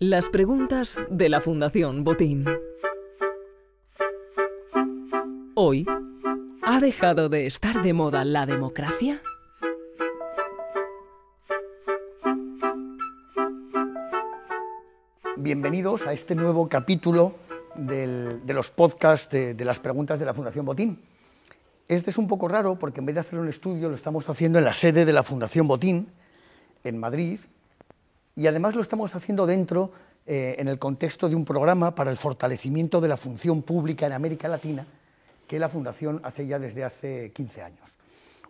Las preguntas de la Fundación Botín. Hoy, ¿ha dejado de estar de moda la democracia? Bienvenidos a este nuevo capítulo de los podcasts de las preguntas de la Fundación Botín. Este es un poco raro porque en vez de hacer un estudio lo estamos haciendo en la sede de la Fundación Botín, en Madrid, y además lo estamos haciendo dentro, en el contexto de un programa para el fortalecimiento de la función pública en América Latina, que la Fundación hace ya desde hace 15 años.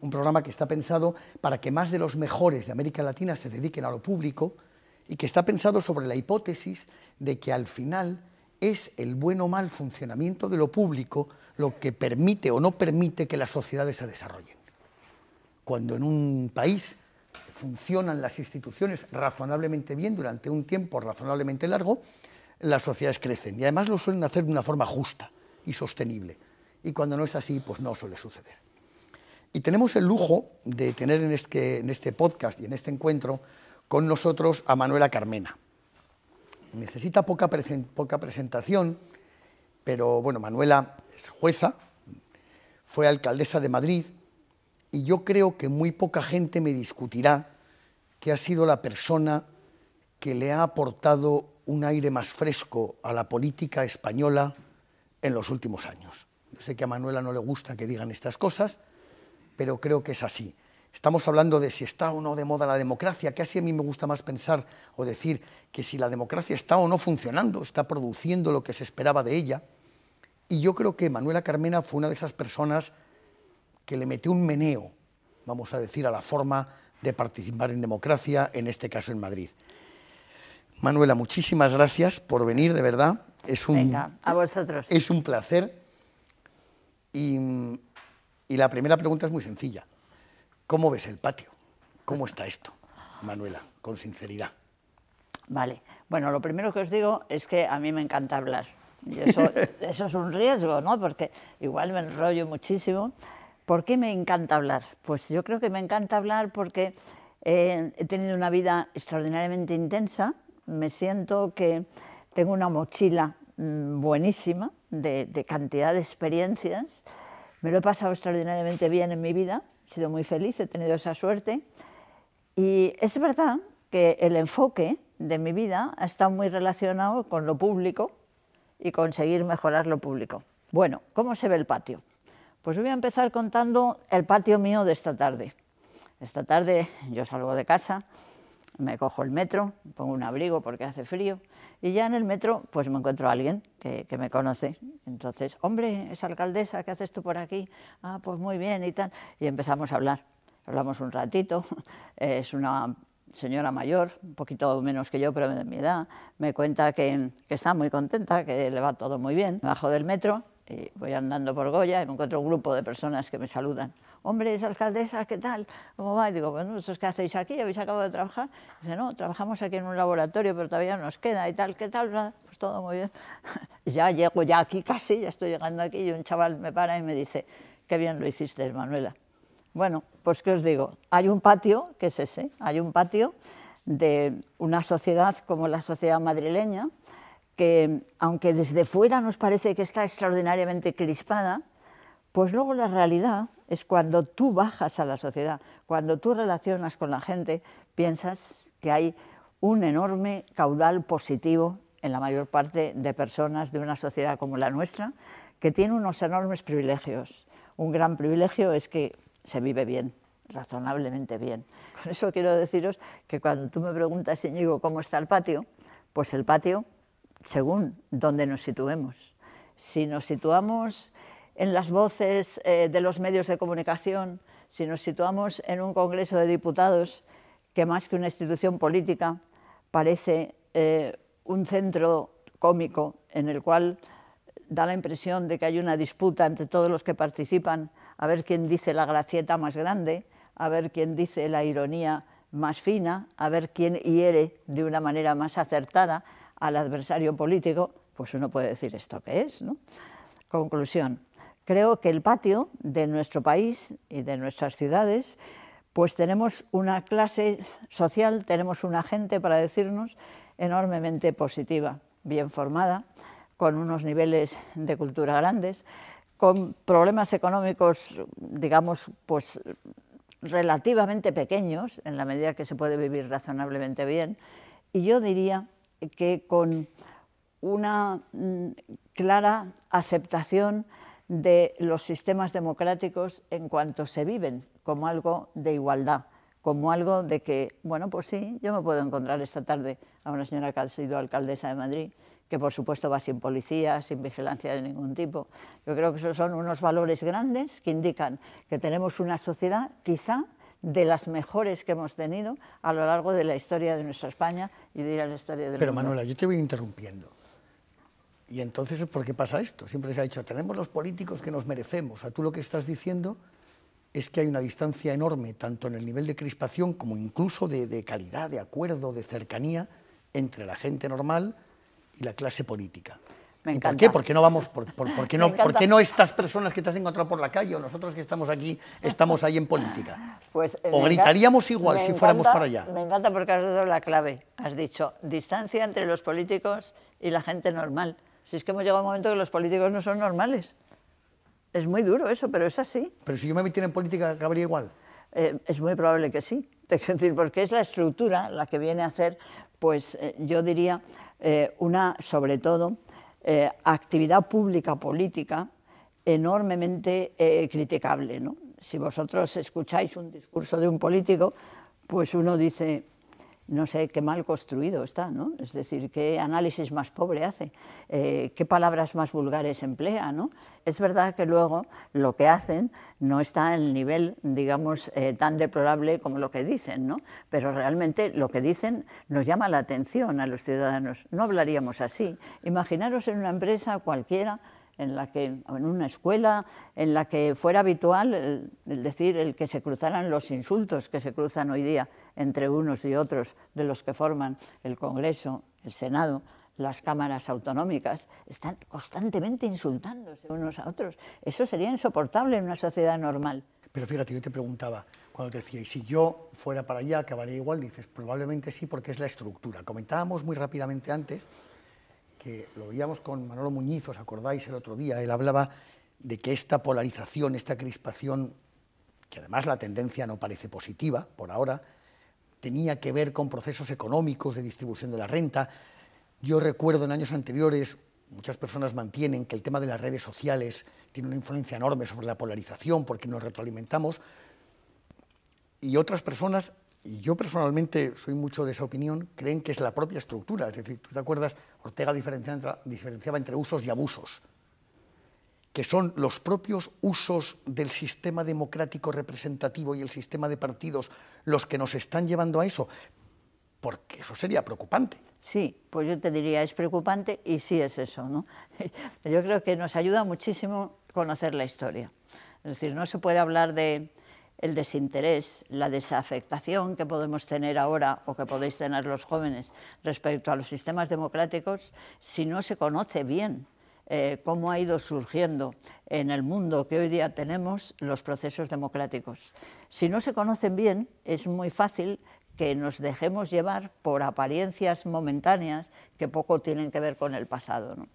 Un programa que está pensado para que más de los mejores de América Latina se dediquen a lo público y que está pensado sobre la hipótesis de que al final es el buen o mal funcionamiento de lo público lo que permite o no permite que las sociedades se desarrollen. Cuando en un país funcionan las instituciones razonablemente bien durante un tiempo razonablemente largo, las sociedades crecen y además lo suelen hacer de una forma justa y sostenible. Y cuando no es así, pues no suele suceder. Y tenemos el lujo de tener en este podcast y en este encuentro con nosotros a Manuela Carmena. Necesita poca presentación, pero bueno, Manuela es jueza, fue alcaldesa de Madrid, y yo creo que muy poca gente me discutirá que ha sido la persona que le ha aportado un aire más fresco a la política española en los últimos años. Yo sé que a Manuela no le gusta que digan estas cosas, pero creo que es así. Estamos hablando de si está o no de moda la democracia, casi a mí me gusta más pensar o decir que si la democracia está o no funcionando, está produciendo lo que se esperaba de ella. Y yo creo que Manuela Carmena fue una de esas personas que le metió un meneo, vamos a decir, a la forma de participar en democracia, en este caso en Madrid. Manuela, muchísimas gracias por venir, de verdad. Venga, a vosotros. Es un placer. Y la primera pregunta es muy sencilla. ¿Cómo ves el patio? ¿Cómo está esto, Manuela, con sinceridad? Vale, bueno, lo primero que os digo es que a mí me encanta hablar. Y eso es un riesgo, ¿no? Porque igual me enrollo muchísimo. ¿Por qué me encanta hablar? Pues yo creo que me encanta hablar porque he tenido una vida extraordinariamente intensa. Me siento que tengo una mochila buenísima de cantidad de experiencias. Me lo he pasado extraordinariamente bien en mi vida, he sido muy feliz, he tenido esa suerte. Y es verdad que el enfoque de mi vida ha estado muy relacionado con lo público y conseguir mejorar lo público. Bueno, ¿cómo se ve el patio? Pues voy a empezar contando el patio mío de esta tarde. Esta tarde yo salgo de casa, me cojo el metro, pongo un abrigo porque hace frío, y ya en el metro pues me encuentro a alguien que me conoce. Entonces, hombre, es alcaldesa, ¿qué haces tú por aquí? Ah, pues muy bien y tal. Y empezamos a hablar. Hablamos un ratito, es una señora mayor, un poquito menos que yo, pero de mi edad. Me cuenta que está muy contenta, que le va todo muy bien. Me bajo del metro y voy andando por Goya y me encuentro un grupo de personas que me saludan. Hombre, es alcaldesa, ¿qué tal? ¿Cómo va? Y digo, bueno, ¿vosotros qué hacéis aquí? ¿Habéis acabado de trabajar? Dice, no, trabajamos aquí en un laboratorio, pero todavía nos queda y tal, ¿qué tal? Pues todo muy bien. Ya llego ya aquí casi, ya estoy llegando aquí y un chaval me para y me dice, qué bien lo hiciste, Manuela. Bueno, pues ¿qué os digo? Hay un patio, que es ese, hay un patio de una sociedad como la sociedad madrileña, que aunque desde fuera nos parece que está extraordinariamente crispada, pues luego la realidad es cuando tú bajas a la sociedad, cuando tú relacionas con la gente, piensas que hay un enorme caudal positivo en la mayor parte de personas de una sociedad como la nuestra, que tiene unos enormes privilegios. Un gran privilegio es que se vive bien, razonablemente bien. Con eso quiero deciros que cuando tú me preguntas, Íñigo, ¿cómo está el patio? Pues el patio, según donde nos situemos. Si nos situamos en las voces de los medios de comunicación, si nos situamos en un Congreso de Diputados, que más que una institución política parece un centro cómico en el cual da la impresión de que hay una disputa entre todos los que participan, a ver quién dice la gracieta más grande, a ver quién dice la ironía más fina, a ver quién hiere de una manera más acertada al adversario político, pues uno puede decir esto qué es, ¿no? Conclusión, creo que el patio de nuestro país y de nuestras ciudades pues tenemos una clase social, tenemos una gente para decirnos enormemente positiva, bien formada, con unos niveles de cultura grandes, con problemas económicos, digamos, pues relativamente pequeños, en la medida que se puede vivir razonablemente bien, y yo diría que con una clara aceptación de los sistemas democráticos en cuanto se viven como algo de igualdad, como algo de que, bueno, pues sí, yo me puedo encontrar esta tarde a una señora que ha sido alcaldesa de Madrid, que por supuesto va sin policía, sin vigilancia de ningún tipo. Yo creo que esos son unos valores grandes que indican que tenemos una sociedad quizá de las mejores que hemos tenido a lo largo de la historia de nuestra España y de la historia del mundo. Pero Manuela, yo te voy interrumpiendo. Y entonces, ¿por qué pasa esto? Siempre se ha dicho, tenemos los políticos que nos merecemos. O sea, tú lo que estás diciendo es que hay una distancia enorme, tanto en el nivel de crispación como incluso de calidad, de acuerdo, de cercanía, entre la gente normal y la clase política. Me ¿Y encanta. por qué? ¿Por qué no vamos? ¿Por qué no estas personas que te has encontrado por la calle o nosotros que estamos aquí estamos ahí en política? Pues, o gritaríamos igual si fuéramos para allá. Me encanta porque has dado la clave. Has dicho, distancia entre los políticos y la gente normal. Si es que hemos llegado a un momento que los políticos no son normales. Es muy duro eso, pero es así. Pero si yo me metiera en política, ¿acabaría igual? Es muy probable que sí, porque es la estructura la que viene a hacer, pues yo diría, sobre todo, actividad pública política enormemente criticable, ¿no? Si vosotros escucháis un discurso de un político, pues uno dice, no sé, qué mal construido está, ¿no? Es decir, qué análisis más pobre hace, qué palabras más vulgares emplea, ¿no? Es verdad que luego lo que hacen no está en el nivel, digamos, tan deplorable como lo que dicen, ¿no? Pero realmente lo que dicen nos llama la atención a los ciudadanos. No hablaríamos así. Imaginaros en una empresa cualquiera, en una escuela, en la que fuera habitual el que se cruzaran los insultos que se cruzan hoy día entre unos y otros de los que forman el Congreso, el Senado, las cámaras autonómicas, están constantemente insultándose unos a otros. Eso sería insoportable en una sociedad normal. Pero fíjate, yo te preguntaba, cuando te decía, ¿y si yo fuera para allá, acabaría igual? Dices, probablemente sí, porque es la estructura. Comentábamos muy rápidamente antes que lo veíamos con Manolo Muñiz, ¿os acordáis el otro día? Él hablaba de que esta polarización, esta crispación, que además la tendencia no parece positiva por ahora, tenía que ver con procesos económicos de distribución de la renta. Yo recuerdo en años anteriores, muchas personas mantienen que el tema de las redes sociales tiene una influencia enorme sobre la polarización porque nos retroalimentamos, y otras personas, y yo personalmente soy mucho de esa opinión, creen que es la propia estructura. Es decir, ¿tú te acuerdas? Ortega diferenciaba entre usos y abusos, que son los propios usos del sistema democrático representativo y el sistema de partidos los que nos están llevando a eso, porque eso sería preocupante. Sí, pues yo te diría, es preocupante y sí es eso, ¿no? Yo creo que nos ayuda muchísimo conocer la historia. Es decir, no se puede hablar de el desinterés, la desafectación que podemos tener ahora o que podéis tener los jóvenes respecto a los sistemas democráticos si no se conoce bien cómo ha ido surgiendo en el mundo que hoy día tenemos los procesos democráticos. Si no se conocen bien, es muy fácil que nos dejemos llevar por apariencias momentáneas que poco tienen que ver con el pasado, ¿no?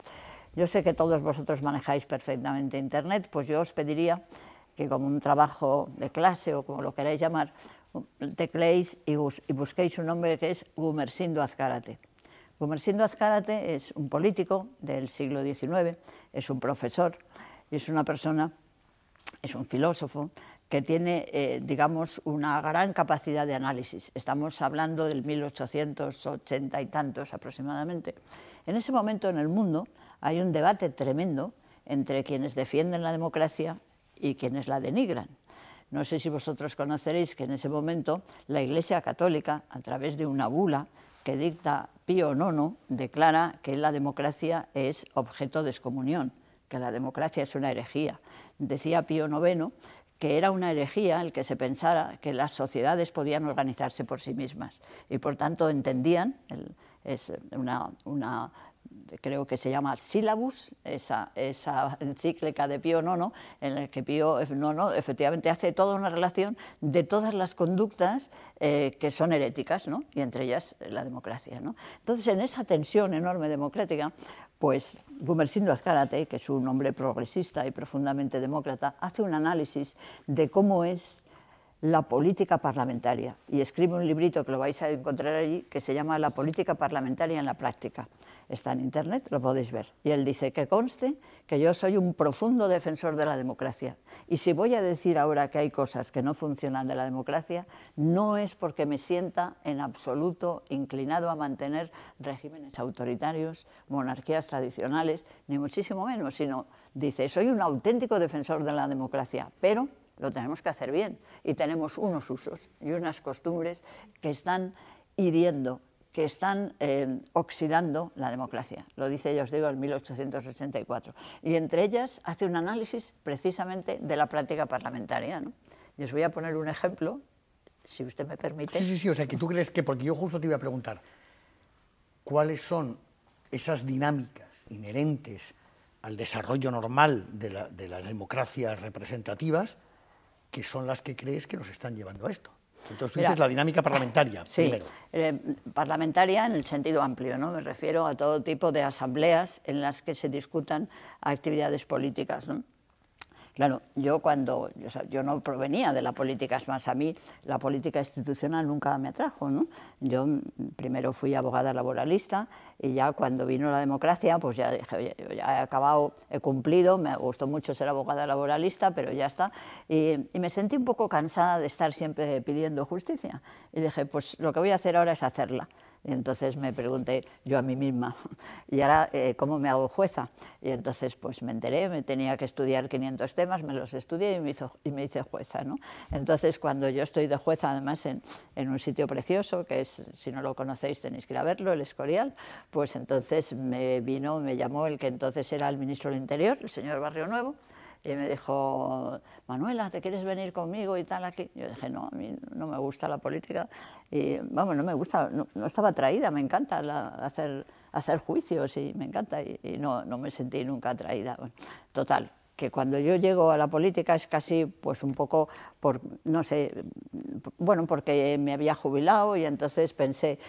Yo sé que todos vosotros manejáis perfectamente Internet, pues yo os pediría que como un trabajo de clase o como lo queráis llamar, tecleéis y busquéis un nombre que es Gumersindo Azcárate. Gumersindo Azcárate es un político del siglo XIX, es un profesor, es una persona, es un filósofo que tiene, digamos, una gran capacidad de análisis. Estamos hablando del 1880 y tantos aproximadamente. En ese momento en el mundo hay un debate tremendo entre quienes defienden la democracia y quienes la denigran. No sé si vosotros conoceréis que en ese momento la Iglesia Católica, a través de una bula que dicta Pío IX, declara que la democracia es objeto de excomunión, que la democracia es una herejía. Decía Pío IX que era una herejía el que se pensara que las sociedades podían organizarse por sí mismas y por tanto entendían, es una creo que se llama Sílabus, esa encíclica de Pío IX, en la que Pío IX efectivamente hace toda una relación de todas las conductas que son heréticas, ¿no? Y entre ellas la democracia, ¿no? Entonces, en esa tensión enorme democrática, pues Gumersindo Azcárate, que es un hombre progresista y profundamente demócrata, hace un análisis de cómo es la política parlamentaria y escribe un librito que lo vais a encontrar allí que se llama La política parlamentaria en la práctica. Está en internet, lo podéis ver. Y él dice que conste que yo soy un profundo defensor de la democracia. Y si voy a decir ahora que hay cosas que no funcionan de la democracia, no es porque me sienta en absoluto inclinado a mantener regímenes autoritarios, monarquías tradicionales, ni muchísimo menos, sino, dice, soy un auténtico defensor de la democracia, pero lo tenemos que hacer bien y tenemos unos usos y unas costumbres que están hiriendo, que están oxidando la democracia. Lo dice, ya os digo, en 1884. Y entre ellas hace un análisis precisamente de la práctica parlamentaria, ¿no? Y os voy a poner un ejemplo, si usted me permite. Sí, o sea, que tú crees que, porque yo justo te iba a preguntar, ¿cuáles son esas dinámicas inherentes al desarrollo normal de las democracias representativas que son las que crees que nos están llevando a esto? Entonces tú dices la dinámica parlamentaria, sí, primero. Parlamentaria en el sentido amplio, ¿no? Me refiero a todo tipo de asambleas en las que se discutan actividades políticas, ¿no? Claro, yo no provenía de la política, es más, a mí la política institucional nunca me atrajo, ¿no? Yo primero fui abogada laboralista y ya cuando vino la democracia, pues ya dije, oye, yo ya he acabado, he cumplido, me gustó mucho ser abogada laboralista, pero ya está. Y me sentí un poco cansada de estar siempre pidiendo justicia. Y dije, pues lo que voy a hacer ahora es hacerla. Y entonces me pregunté yo a mí misma, ¿y ahora cómo me hago jueza? Y entonces pues me enteré, me tenía que estudiar 500 temas, me los estudié y me hice jueza, ¿no? Entonces cuando yo estoy de jueza, además en un sitio precioso, que es, si no lo conocéis tenéis que ir a verlo, el Escorial, pues entonces me llamó el que entonces era el ministro del Interior, el señor Barrio Nuevo, y me dijo, Manuela, ¿te quieres venir conmigo y tal aquí? Yo dije, no, a mí no me gusta la política, y vamos, no me gusta, no estaba atraída, me encanta hacer juicios y me encanta, y no me sentí nunca atraída. Bueno, total, que cuando yo llego a la política es casi pues un poco por, no sé, bueno, porque me había jubilado y entonces pensé,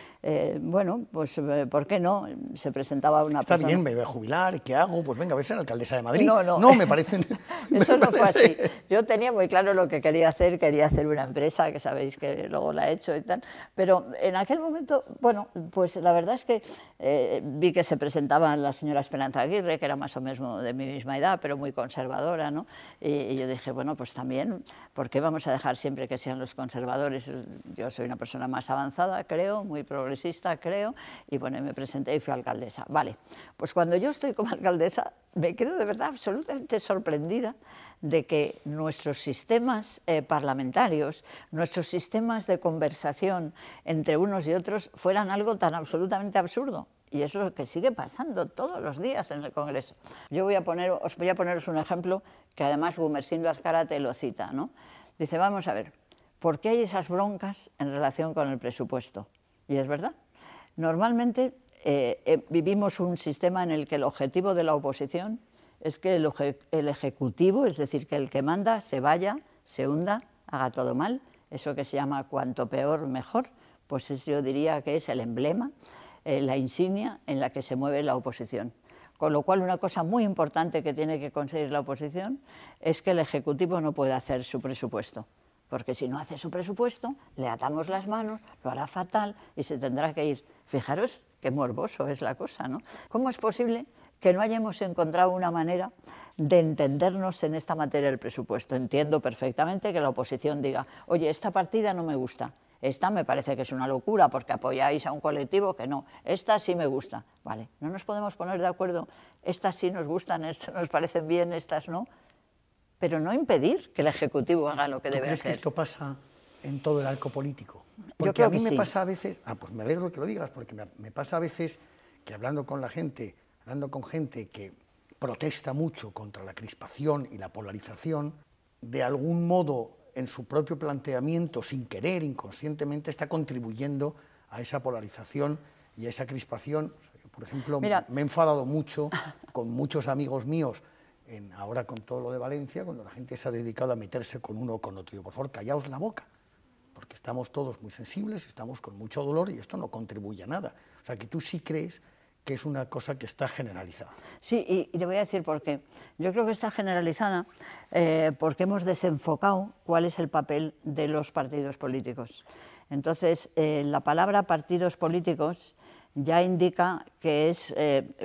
bueno, pues ¿por qué no? Se presentaba una persona... Está bien, me voy a jubilar, ¿qué hago? Pues venga, voy a ser alcaldesa de Madrid. No, me parece... Eso no fue así. Yo tenía muy claro lo que quería hacer una empresa, que sabéis que luego la he hecho y tal, pero en aquel momento, bueno, pues la verdad es que vi que se presentaba la señora Esperanza Aguirre, que era más o menos de mi misma edad, pero muy conservadora, ¿no? Y yo dije, bueno, pues también, ¿por qué vamos a dejar siempre que sean los conservadores? Yo soy una persona más avanzada, creo, muy progresista, creo, y bueno, me presenté y fui alcaldesa. Vale, pues cuando yo estoy como alcaldesa, me quedo de verdad absolutamente sorprendida de que nuestros sistemas parlamentarios, nuestros sistemas de conversación entre unos y otros fueran algo tan absolutamente absurdo. Y eso es lo que sigue pasando todos los días en el Congreso. Os voy a poneros un ejemplo que además Gumersindo Azcárate lo cita, ¿no? Dice, vamos a ver, ¿por qué hay esas broncas en relación con el presupuesto? Y es verdad. Normalmente vivimos un sistema en el que el objetivo de la oposición es que el Ejecutivo, es decir, que el que manda se vaya, se hunda, haga todo mal. Eso que se llama cuanto peor, mejor, pues yo diría que es el emblema, la insignia en la que se mueve la oposición. Con lo cual, una cosa muy importante que tiene que conseguir la oposición es que el Ejecutivo no pueda hacer su presupuesto, porque si no hace su presupuesto, le atamos las manos, lo hará fatal y se tendrá que ir. Fijaros qué morboso es la cosa, ¿no? ¿Cómo es posible que no hayamos encontrado una manera de entendernos en esta materia del presupuesto? Entiendo perfectamente que la oposición diga, oye, esta partida no me gusta, esta me parece que es una locura porque apoyáis a un colectivo que no, esta sí me gusta. Vale, no nos podemos poner de acuerdo, estas sí nos gustan, estas nos parecen bien, estas no, pero no impedir que el Ejecutivo haga lo que debe hacer. ¿Tú crees que esto pasa en todo el arco político? Porque Yo creo a mí que me sí. pasa a veces, pues me alegro que lo digas, porque me pasa a veces que hablando con gente que protesta mucho contra la crispación y la polarización, de algún modo en su propio planteamiento, sin querer, inconscientemente, está contribuyendo a esa polarización y a esa crispación. Por ejemplo, Mira, me he enfadado mucho con muchos amigos míos, ahora con todo lo de Valencia, cuando la gente se ha dedicado a meterse con uno o con otro. Yo, por favor, callaos la boca, porque estamos todos muy sensibles, estamos con mucho dolor y esto no contribuye a nada. O sea, que tú sí crees que es una cosa que está generalizada. Sí, y te voy a decir por qué. Yo creo que está generalizada porque hemos desenfocado cuál es el papel de los partidos políticos. Entonces, la palabra partidos políticos ya indica que es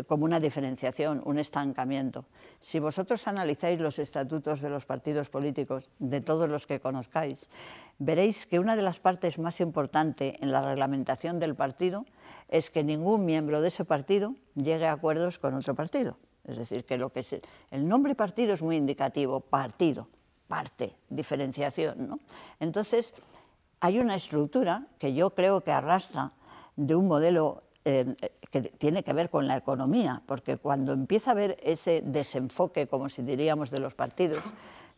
como una diferenciación, un estancamiento. Si vosotros analizáis los estatutos de los partidos políticos, de todos los que conozcáis, veréis que una de las partes más importantes en la reglamentación del partido es que ningún miembro de ese partido llegue a acuerdos con otro partido. Es decir, que el nombre partido es muy indicativo, partido, parte, diferenciación, ¿no? Entonces, hay una estructura que yo creo que arrastra de un modelo que tiene que ver con la economía, porque cuando empieza a haber ese desenfoque, como si diríamos, de los partidos,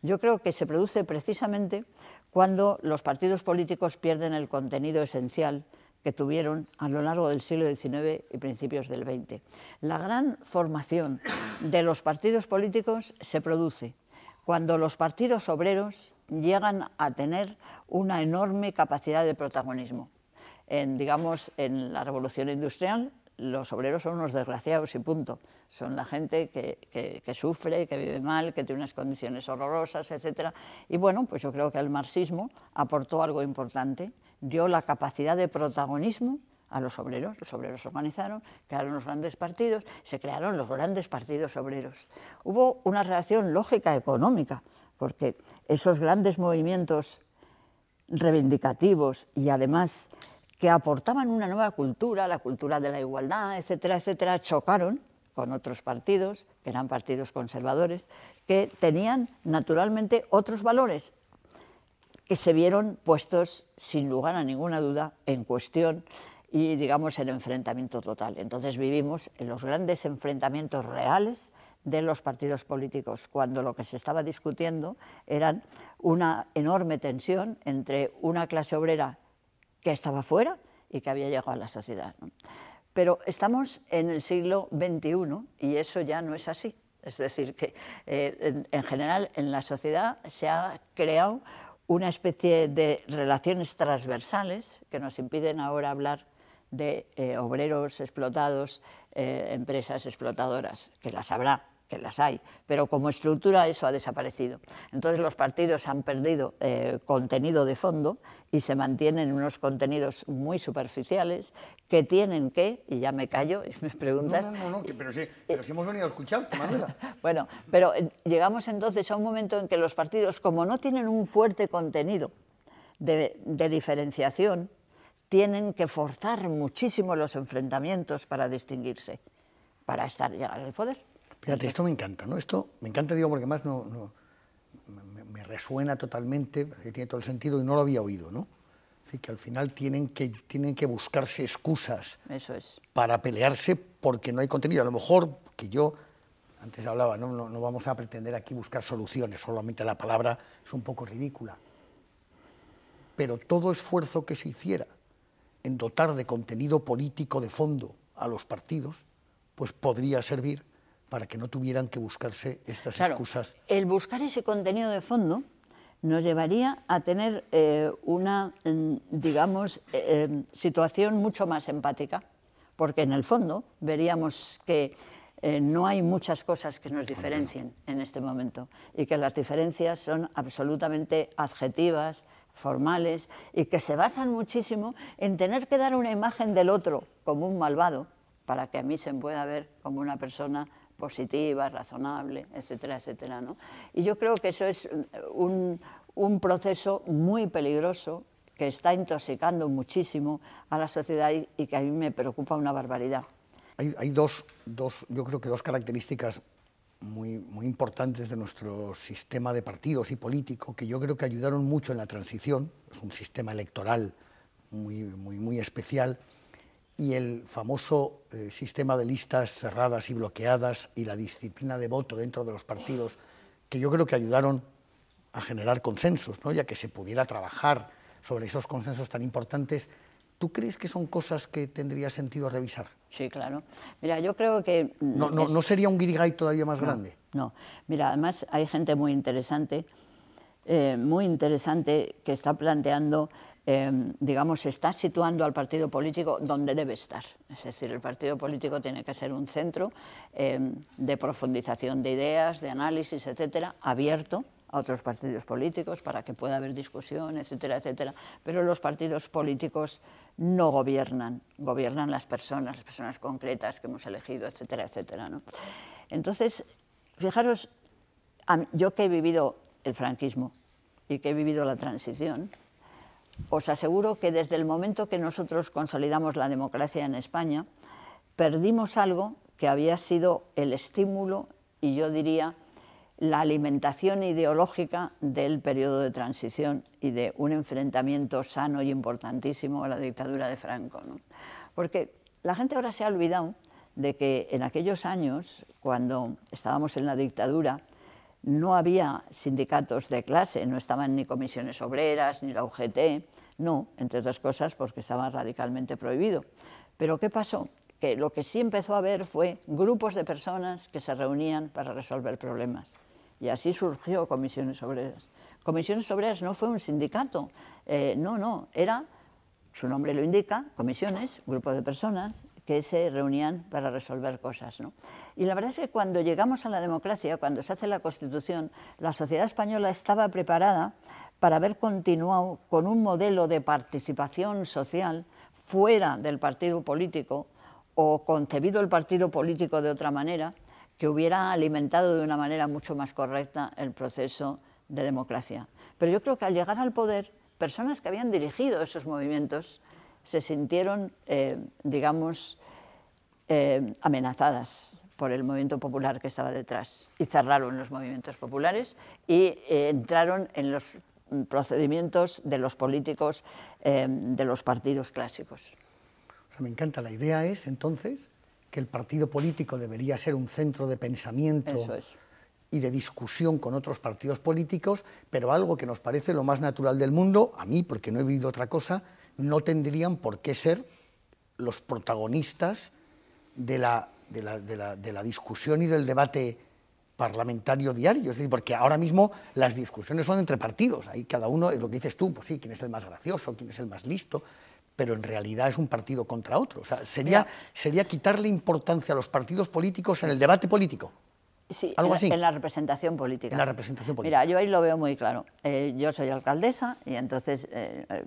yo creo que se produce precisamente cuando los partidos políticos pierden el contenido esencial que tuvieron a lo largo del siglo XIX y principios del XX. La gran formación de los partidos políticos se produce cuando los partidos obreros llegan a tener una enorme capacidad de protagonismo. Digamos, en la Revolución Industrial, los obreros son unos desgraciados y punto. Son la gente que sufre, que vive mal, que tiene unas condiciones horrorosas, etc. Y bueno, pues yo creo que el marxismo aportó algo importante, dio la capacidad de protagonismo a los obreros se organizaron, crearon los grandes partidos, se crearon los grandes partidos obreros. Hubo una reacción lógica económica, porque esos grandes movimientos reivindicativos y además que aportaban una nueva cultura, la cultura de la igualdad, etcétera, etcétera, chocaron con otros partidos, que eran partidos conservadores, que tenían naturalmente otros valores que se vieron puestos, sin lugar a ninguna duda, en cuestión y, digamos, en enfrentamiento total. Entonces vivimos en los grandes enfrentamientos reales de los partidos políticos, cuando lo que se estaba discutiendo era una enorme tensión entre una clase obrera que estaba fuera y que había llegado a la sociedad, ¿no? Pero estamos en el siglo XXI y eso ya no es así. Es decir, que en general en la sociedad se ha creado una especie de relaciones transversales que nos impiden ahora hablar de obreros explotados, empresas explotadoras, que las habrá, que las hay, pero como estructura eso ha desaparecido. Entonces los partidos han perdido contenido de fondo y se mantienen unos contenidos muy superficiales que tienen que, y ya me callo y me preguntas... No, pero sí hemos venido a escucharte, Manuela. Bueno, pero llegamos entonces a un momento en que los partidos, como no tienen un fuerte contenido de diferenciación, tienen que forzar muchísimo los enfrentamientos para distinguirse, para llegar al poder. Fíjate, esto me encanta, ¿no? Esto me encanta, digo, porque más me resuena totalmente, que tiene todo el sentido y no lo había oído, ¿no? Es decir, que al final tienen que buscarse excusas para pelearse porque no hay contenido. A lo mejor, que yo antes hablaba, no vamos a pretender aquí buscar soluciones, solamente la palabra es un poco ridícula. Pero todo esfuerzo que se hiciera en dotar de contenido político de fondo a los partidos, pues podría servir para que no tuvieran que buscarse estas excusas. El buscar ese contenido de fondo nos llevaría a tener una, digamos, situación mucho más empática, porque en el fondo veríamos que no hay muchas cosas que nos diferencien en este momento y que las diferencias son absolutamente adjetivas, formales y que se basan muchísimo en tener que dar una imagen del otro como un malvado para que a mí se me pueda ver como una persona positiva, razonable, etcétera, etcétera, ¿no? Y yo creo que eso es un proceso muy peligroso que está intoxicando muchísimo a la sociedad y que a mí me preocupa una barbaridad. Hay yo creo que dos características muy importantes de nuestro sistema de partidos y político que yo creo que ayudaron mucho en la transición. Es un sistema electoral muy especial, y el famoso sistema de listas cerradas y bloqueadas y la disciplina de voto dentro de los partidos, que yo creo que ayudaron a generar consensos, ¿no? Ya que se pudiera trabajar sobre esos consensos tan importantes ¿Tú crees que son cosas que tendría sentido revisar? Sí, claro. Mira, yo creo que... ¿No sería un guirigay todavía más grande? No. Mira, además hay gente muy interesante que está planteando, digamos, se está situando al partido político donde debe estar. Es decir, el partido político tiene que ser un centro de profundización de ideas, de análisis, etcétera, abierto a otros partidos políticos para que pueda haber discusión, etcétera, etcétera. Pero los partidos políticos no gobiernan, gobiernan las personas concretas que hemos elegido, etcétera, etcétera, ¿no? Entonces, fijaros, yo que he vivido el franquismo y que he vivido la transición, os aseguro que desde el momento que nosotros consolidamos la democracia en España, perdimos algo que había sido el estímulo y yo diría la alimentación ideológica del periodo de transición y de un enfrentamiento sano y importantísimo a la dictadura de Franco, ¿no? Porque la gente ahora se ha olvidado de que en aquellos años, cuando estábamos en la dictadura, no había sindicatos de clase, no estaban ni comisiones obreras, ni la UGT, no, entre otras cosas porque estaba radicalmente prohibido. Pero ¿qué pasó? Que lo que sí empezó a haber fue grupos de personas que se reunían para resolver problemas. Y así surgió Comisiones Obreras. Comisiones Obreras no fue un sindicato, no, era, su nombre lo indica, comisiones, grupos de personas que se reunían para resolver cosas, ¿no? Y la verdad es que cuando llegamos a la democracia, cuando se hace la Constitución, la sociedad española estaba preparada para haber continuado con un modelo de participación social fuera del partido político o concebido el partido político de otra manera, que hubiera alimentado de una manera mucho más correcta el proceso de democracia. Pero yo creo que al llegar al poder, personas que habían dirigido esos movimientos se sintieron, digamos, amenazadas por el movimiento popular que estaba detrás y cerraron los movimientos populares y entraron en los procedimientos de los políticos de los partidos clásicos. O sea, me encanta. La idea es, entonces, que el partido político debería ser un centro de pensamiento y de discusión con otros partidos políticos, pero algo que nos parece lo más natural del mundo, a mí, porque no he vivido otra cosa, no tendrían por qué ser los protagonistas de la discusión y del debate parlamentario diario. Es decir, porque ahora mismo las discusiones son entre partidos, ahí cada uno, es lo que dices tú, pues sí, quién es el más gracioso, quién es el más listo, pero en realidad es un partido contra otro. O sea, sería quitarle importancia a los partidos políticos en el debate político. Sí, ¿Algo así? En la representación política. En la representación política. Mira, yo ahí lo veo muy claro. Yo soy alcaldesa y entonces,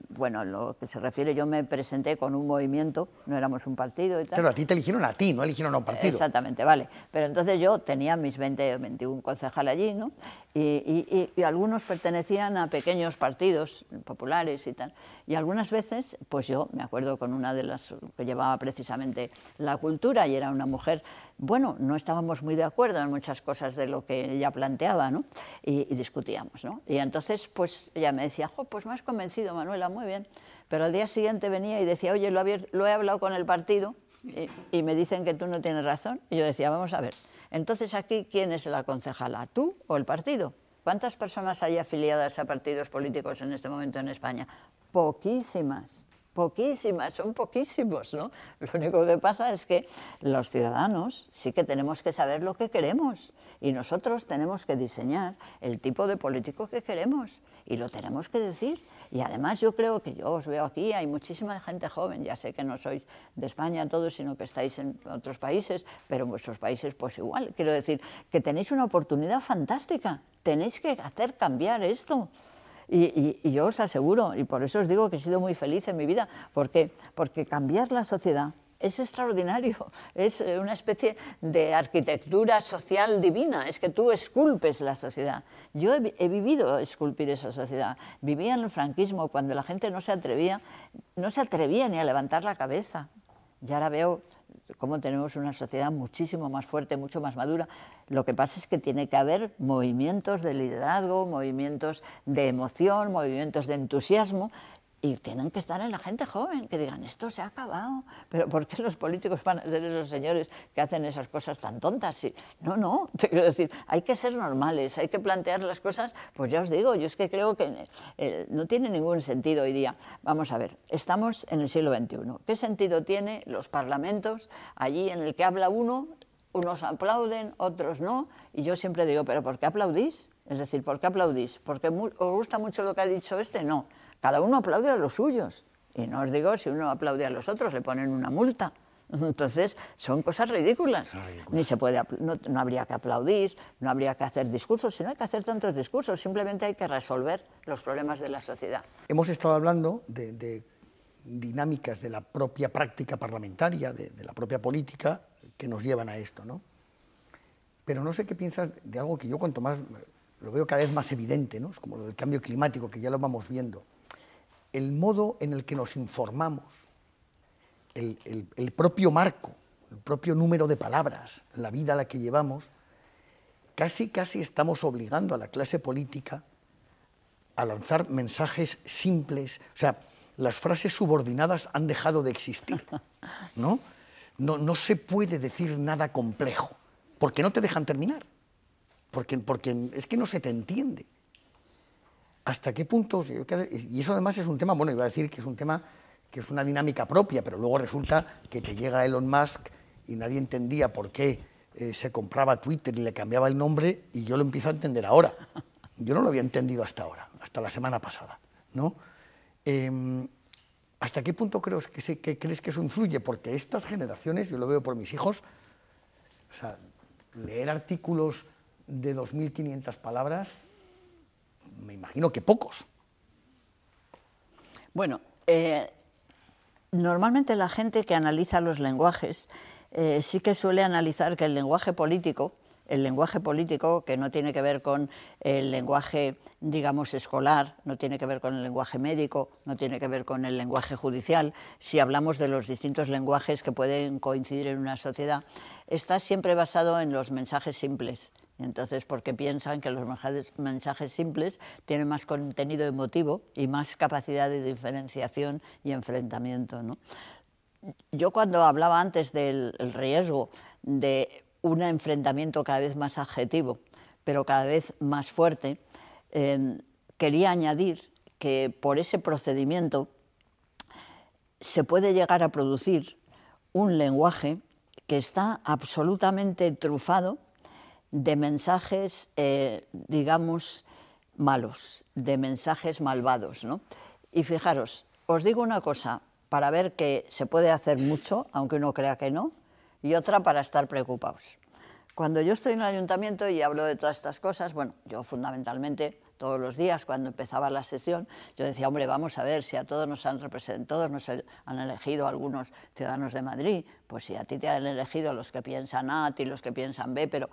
bueno, lo que se refiere, yo me presenté con un movimiento, no éramos un partido y tal. Claro, a ti te eligieron a ti, no eligieron a un partido. Exactamente, vale. Pero entonces yo tenía mis 20 o 21 concejales allí, ¿no? Y algunos pertenecían a pequeños partidos populares y tal. Y algunas veces, pues yo me acuerdo con una de las que llevaba precisamente la cultura y era una mujer, bueno, no estábamos muy de acuerdo en muchas cosas de lo que ella planteaba, ¿no? Y discutíamos, ¿no? Y entonces, pues ella me decía, jo, pues me has convencido, Manuela, muy bien. Pero al día siguiente venía y decía, oye, lo he hablado con el partido y me dicen que tú no tienes razón. Y yo decía, vamos a ver, entonces aquí, ¿quién es la concejala? ¿Tú o el partido? ¿Cuántas personas hay afiliadas a partidos políticos en este momento en España? Poquísimas. Poquísimas, son poquísimos, ¿no? Lo único que pasa es que los ciudadanos sí que tenemos que saber lo que queremos y nosotros tenemos que diseñar el tipo de político que queremos y lo tenemos que decir. Y además yo creo que yo os veo aquí, hay muchísima gente joven, ya sé que no sois de España todos, sino que estáis en otros países, pero en vuestros países pues igual. Quiero decir que tenéis una oportunidad fantástica, tenéis que hacer cambiar esto. Y yo os aseguro, y por eso os digo que he sido muy feliz en mi vida, porque cambiar la sociedad es extraordinario, es una especie de arquitectura social divina, es que tú esculpes la sociedad. Yo he vivido esculpir esa sociedad, vivía en el franquismo cuando la gente no se atrevía ni a levantar la cabeza, y ahora veo cómo tenemos una sociedad muchísimo más fuerte, mucho más madura. Lo que pasa es que tiene que haber movimientos de liderazgo, movimientos de emoción, movimientos de entusiasmo, Y tienen que estar en la gente joven, que digan, esto se ha acabado. Pero ¿por qué los políticos van a ser esos señores que hacen esas cosas tan tontas? Sí, no, te quiero decir, hay que ser normales, hay que plantear las cosas, pues ya os digo, yo es que creo que no tiene ningún sentido hoy día. Vamos a ver, estamos en el siglo XXI. ¿Qué sentido tiene los parlamentos allí en el que habla uno, unos aplauden, otros no? Y yo siempre digo, ¿pero por qué aplaudís? Es decir, ¿por qué aplaudís? ¿Porque os gusta mucho lo que ha dicho este? No. Cada uno aplaude a los suyos. Y no os digo, si uno aplaude a los otros, le ponen una multa. Entonces, son cosas ridículas. Ni se puede, no habría que aplaudir, no habría que hacer discursos, si no hay que hacer tantos discursos, simplemente hay que resolver los problemas de la sociedad. Hemos estado hablando de dinámicas de la propia práctica parlamentaria, de la propia política, que nos llevan a esto, ¿no? Pero no sé qué piensas de algo que yo cuanto más lo veo cada vez más evidente, ¿no? Es como lo del cambio climático, que ya lo vamos viendo. El modo en el que nos informamos, el propio marco, el propio número de palabras, la vida a la que llevamos, casi estamos obligando a la clase política a lanzar mensajes simples. O sea, las frases subordinadas han dejado de existir, ¿no? No se puede decir nada complejo, porque no te dejan terminar, porque es que no se te entiende. ¿Hasta qué punto? Y eso además es un tema, bueno, iba a decir que es un tema que es una dinámica propia, pero luego resulta que te llega Elon Musk y nadie entendía por qué se compraba Twitter y le cambiaba el nombre, y yo lo empiezo a entender ahora. Yo no lo había entendido hasta ahora, hasta la semana pasada, ¿no? ¿Hasta qué punto crees que eso influye? Porque estas generaciones, yo lo veo por mis hijos, o sea, leer artículos de 2.500 palabras, me imagino que pocos. Bueno, normalmente la gente que analiza los lenguajes sí que suele analizar que el lenguaje político, que no tiene que ver con el lenguaje, digamos, escolar, no tiene que ver con el lenguaje médico, no tiene que ver con el lenguaje judicial, si hablamos de los distintos lenguajes que pueden coincidir en una sociedad, está siempre basado en los mensajes simples. Entonces, porque piensan que los mensajes simples tienen más contenido emotivo y más capacidad de diferenciación y enfrentamiento, ¿no? Yo cuando hablaba antes del riesgo de un enfrentamiento cada vez más adjetivo, pero cada vez más fuerte, quería añadir que por ese procedimiento se puede llegar a producir un lenguaje que está absolutamente trufado de mensajes, digamos, malos, de mensajes malvados, ¿no? Y fijaros, os digo una cosa, para ver que se puede hacer mucho, aunque uno crea que no, y otra para estar preocupados. Cuando yo estoy en el ayuntamiento y hablo de todas estas cosas, bueno, yo fundamentalmente todos los días cuando empezaba la sesión, yo decía, hombre, vamos a ver si a todos nos han representado, todos nos han elegido algunos ciudadanos de Madrid, pues si a ti te han elegido los que piensan A, a ti los que piensan B, pero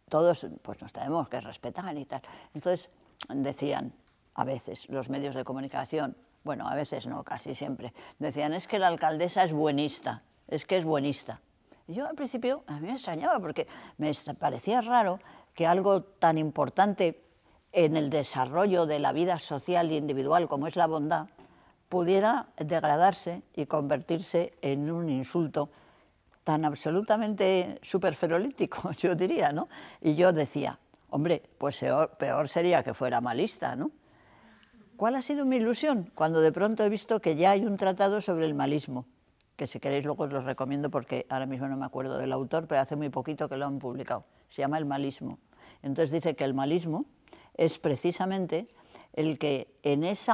todos pues nos tenemos que respetar y tal. Entonces decían, a veces, los medios de comunicación, bueno, a veces no, casi siempre, decían, es que la alcaldesa es buenista, es que es buenista. Y yo al principio a mí me extrañaba porque me parecía raro que algo tan importante en el desarrollo de la vida social e individual como es la bondad pudiera degradarse y convertirse en un insulto tan absolutamente superferolítico, yo diría, ¿no? Y yo decía, hombre, pues peor sería que fuera malista, ¿no? ¿Cuál ha sido mi ilusión? Cuando de pronto he visto que ya hay un tratado sobre el malismo, que si queréis luego os lo recomiendo porque ahora mismo no me acuerdo del autor, pero hace muy poquito que lo han publicado. Se llama El malismo. Entonces dice que el malismo es precisamente el que en ese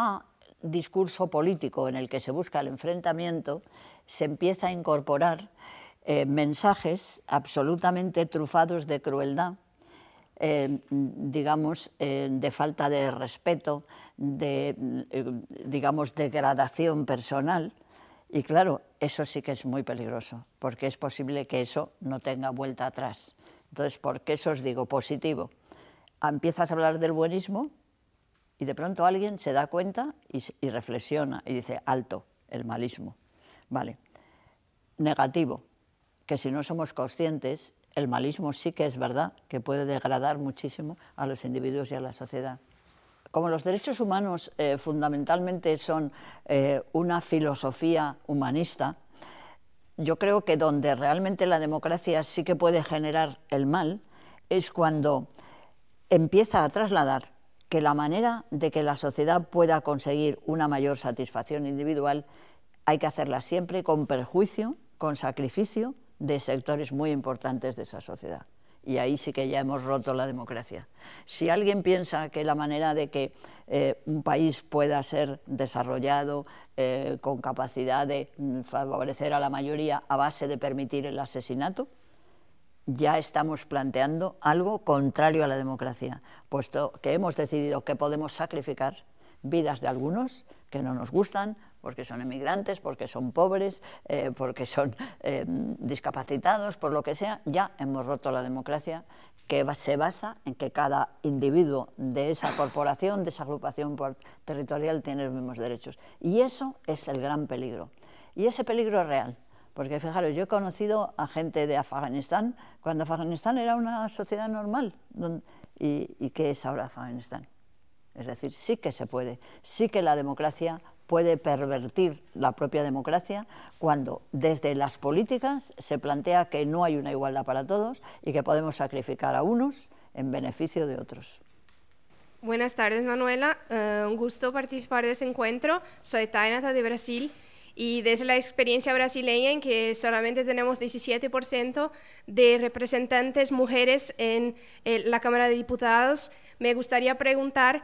discurso político en el que se busca el enfrentamiento se empieza a incorporar mensajes absolutamente trufados de crueldad, digamos, de falta de respeto, de, digamos, degradación personal. Y claro, eso sí que es muy peligroso, porque es posible que eso no tenga vuelta atrás. Entonces, ¿por qué eso os digo positivo? Empiezas a hablar del buenismo y de pronto alguien se da cuenta y reflexiona y dice, alto, el malismo. Vale. Negativo, que si no somos conscientes, el malismo sí que es verdad que puede degradar muchísimo a los individuos y a la sociedad. como los derechos humanos fundamentalmente son una filosofía humanista, yo creo que donde realmente la democracia sí que puede generar el mal es cuando empieza a trasladar que la manera de que la sociedad pueda conseguir una mayor satisfacción individual hay que hacerla siempre con perjuicio, con sacrificio de sectores muy importantes de esa sociedad. Y ahí sí que ya hemos roto la democracia. Si alguien piensa que la manera de que un país pueda ser desarrollado con capacidad de favorecer a la mayoría a base de permitir el asesinato, ya estamos planteando algo contrario a la democracia, puesto que hemos decidido que podemos sacrificar vidas de algunos que no nos gustan, porque son emigrantes, porque son pobres, porque son discapacitados, por lo que sea. Ya hemos roto la democracia, que se basa en que cada individuo de esa corporación, de esa agrupación territorial, tiene los mismos derechos. Y eso es el gran peligro. Y ese peligro es real. Porque fijaros, yo he conocido a gente de Afganistán, cuando Afganistán era una sociedad normal. ¿Y qué es ahora Afganistán? Es decir, sí que se puede, sí que la democracia puede pervertir la propia democracia cuando desde las políticas se plantea que no hay una igualdad para todos y que podemos sacrificar a unos en beneficio de otros. Buenas tardes, Manuela. Un gusto participar de ese encuentro. Soy Tainata de Brasil. Y desde la experiencia brasileña, en que solamente tenemos 17% de representantes mujeres en la Cámara de Diputados, me gustaría preguntar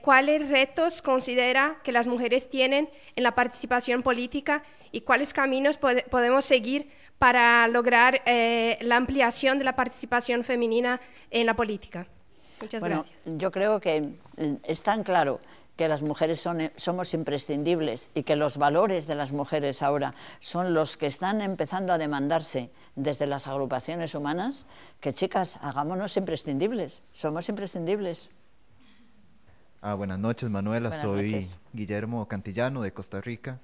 cuáles retos considera que las mujeres tienen en la participación política y cuáles caminos podemos seguir para lograr la ampliación de la participación femenina en la política. Muchas gracias. Yo creo que es tan claro que las mujeres somos imprescindibles y que los valores de las mujeres ahora son los que están empezando a demandarse desde las agrupaciones humanas, que chicas, hagámonos imprescindibles, somos imprescindibles. Buenas noches, Manuela. Soy noches. Guillermo Cantillano, de Costa Rica,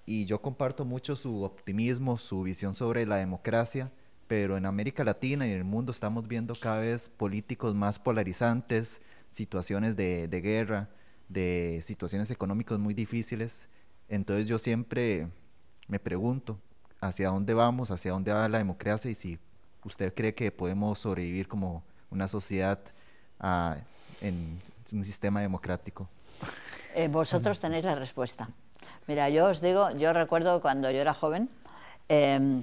y yo comparto mucho su optimismo, su visión sobre la democracia, pero en América Latina y en el mundo estamos viendo cada vez políticos más polarizantes, situaciones de guerra, de situaciones económicas muy difíciles. Entonces yo siempre me pregunto hacia dónde vamos, hacia dónde va la democracia y si usted cree que podemos sobrevivir como una sociedad en un sistema democrático. Vosotros tenéis la respuesta. Mira, yo os digo, yo recuerdo cuando yo era joven, era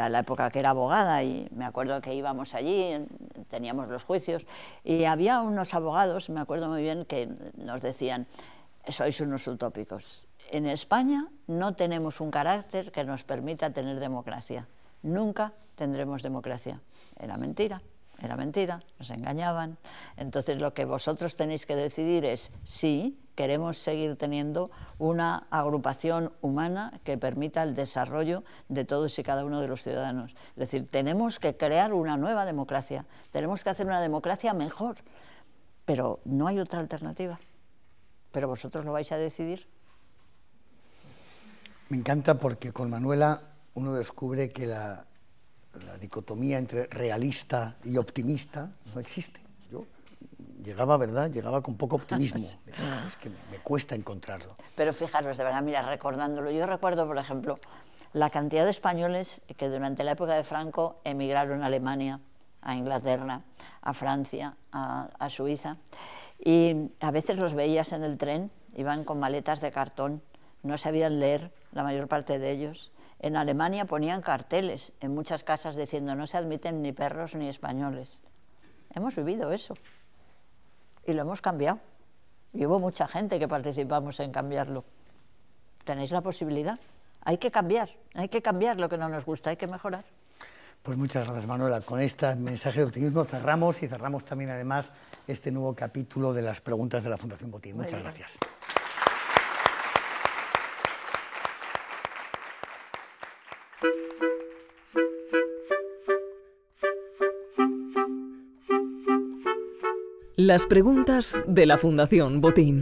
la época que era abogada y me acuerdo que íbamos allí, teníamos los juicios y había unos abogados, me acuerdo muy bien, que nos decían: sois unos utópicos. En España no tenemos un carácter que nos permita tener democracia. Nunca tendremos democracia. Era mentira, nos engañaban. Entonces lo que vosotros tenéis que decidir es si queremos seguir teniendo una agrupación humana que permita el desarrollo de todos y cada uno de los ciudadanos. Es decir, tenemos que crear una nueva democracia, tenemos que hacer una democracia mejor, pero no hay otra alternativa. ¿Pero vosotros lo vais a decidir? Me encanta porque con Manuela uno descubre que la dicotomía entre realista y optimista no existe. Yo llegaba con poco optimismo. Es que me cuesta encontrarlo. Pero fijaros, de verdad, mira, recordándolo, yo recuerdo, por ejemplo, la cantidad de españoles que durante la época de Franco emigraron a Alemania, a Inglaterra, a Francia, a Suiza, y a veces los veías en el tren, iban con maletas de cartón, no sabían leer, la mayor parte de ellos. En Alemania ponían carteles en muchas casas diciendo: no se admiten ni perros ni españoles. Hemos vivido eso y lo hemos cambiado. Y hubo mucha gente que participamos en cambiarlo. ¿Tenéis la posibilidad? Hay que cambiar lo que no nos gusta, hay que mejorar. Pues muchas gracias, Manuela. Con este mensaje de optimismo cerramos, y cerramos también además este nuevo capítulo de las preguntas de la Fundación Botín. Muchas gracias. Las preguntas de la Fundación Botín.